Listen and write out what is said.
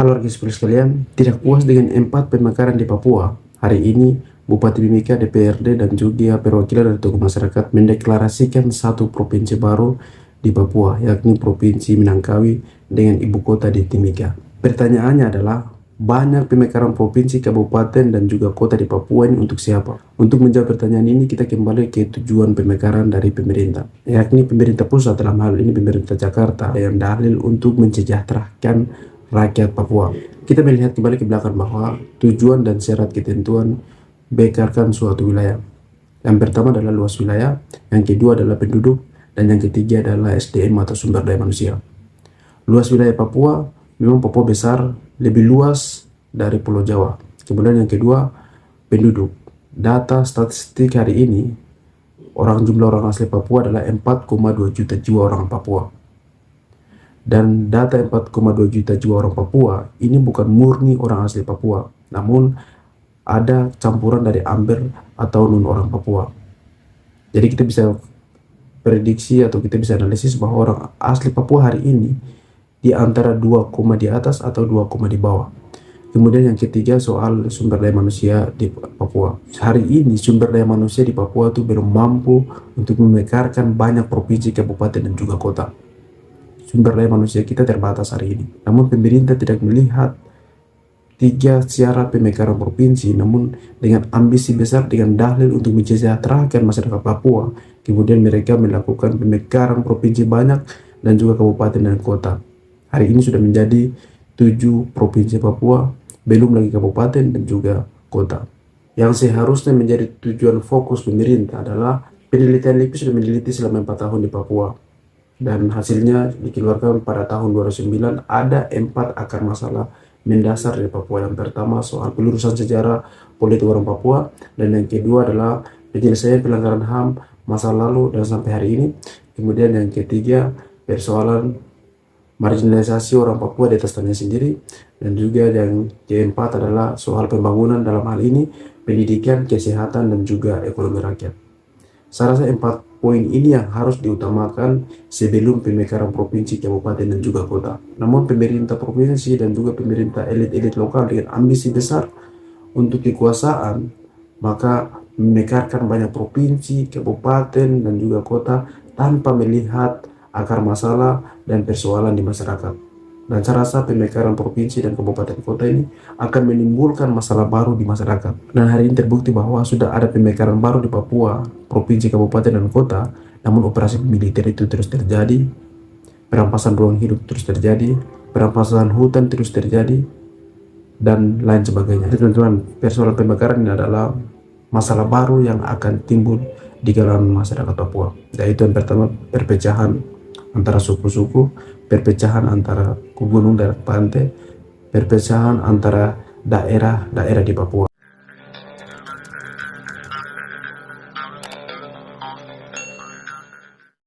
Halo rekan sekalian, tidak puas dengan 4 pemekaran di Papua, hari ini Bupati Mimika, DPRD, dan juga perwakilan dari tokoh masyarakat mendeklarasikan satu provinsi baru di Papua, yakni Provinsi Minangkawi dengan ibu kota di Timika. Pertanyaannya adalah, banyak pemekaran provinsi, kabupaten, dan juga kota di Papua ini untuk siapa? Untuk menjawab pertanyaan ini, kita kembali ke tujuan pemekaran dari pemerintah, yakni pemerintah pusat, dalam hal ini pemerintah Jakarta, yang dalil untuk mensejahterakan rakyat Papua. Kita melihat kembali ke belakang bahwa tujuan dan syarat ketentuan bekarkan suatu wilayah. Yang pertama adalah luas wilayah, yang kedua adalah penduduk, dan yang ketiga adalah SDM atau sumber daya manusia. Luas wilayah Papua, memang Papua besar, lebih luas dari Pulau Jawa. Kemudian yang kedua, penduduk. Data statistik hari ini, jumlah orang asli Papua adalah 4,2 juta jiwa orang Papua. Dan data 4,2 juta jiwa orang Papua ini bukan murni orang asli Papua, namun ada campuran dari Amber atau non orang Papua. Jadi kita bisa prediksi atau kita bisa analisis bahwa orang asli Papua hari ini di antara 2, di atas atau 2, di bawah. Kemudian yang ketiga, soal sumber daya manusia di Papua. Hari ini sumber daya manusia di Papua itu belum mampu untuk memekarkan banyak provinsi, kabupaten, dan juga kota. Sumber daya manusia kita terbatas hari ini. Namun pemerintah tidak melihat 3 syarat pemekaran provinsi, namun dengan ambisi besar, dengan dalil untuk mensejahterakan masyarakat Papua, kemudian mereka melakukan pemekaran provinsi banyak dan juga kabupaten dan kota. Hari ini sudah menjadi 7 provinsi Papua, belum lagi kabupaten dan juga kota. Yang seharusnya menjadi tujuan fokus pemerintah adalah penelitian LIPI sudah meneliti selama 4 tahun di Papua. Dan hasilnya dikeluarkan pada tahun 2009, ada 4 akar masalah mendasar di Papua. Yang pertama soal pelurusan sejarah politik orang Papua, dan yang kedua adalah penyelesaian pelanggaran HAM masa lalu dan sampai hari ini. Kemudian yang ketiga, persoalan marginalisasi orang Papua di atas tanah sendiri, dan juga yang keempat adalah soal pembangunan, dalam hal ini pendidikan, kesehatan, dan juga ekonomi rakyat. Saya rasa 4 poin ini yang harus diutamakan sebelum pemekaran provinsi, kabupaten, dan juga kota. Namun pemerintah provinsi dan juga pemerintah elit-elit lokal dengan ambisi besar untuk kekuasaan, maka memekarkan banyak provinsi, kabupaten, dan juga kota tanpa melihat akar masalah dan persoalan di masyarakat. Dan saya rasa pemekaran provinsi dan kabupaten kota ini akan menimbulkan masalah baru di masyarakat. Dan hari ini terbukti bahwa sudah ada pemekaran baru di Papua, provinsi, kabupaten, dan kota, namun operasi militer itu terus terjadi, perampasan ruang hidup terus terjadi, perampasan hutan terus terjadi, dan lain sebagainya. Jadi teman-teman, persoalan pemekaran ini adalah masalah baru yang akan timbul di kalangan masyarakat Papua. Yaitu yang pertama, perpecahan antara suku-suku, perpecahan antara gunung dan pantai, perpecahan antara daerah-daerah di Papua.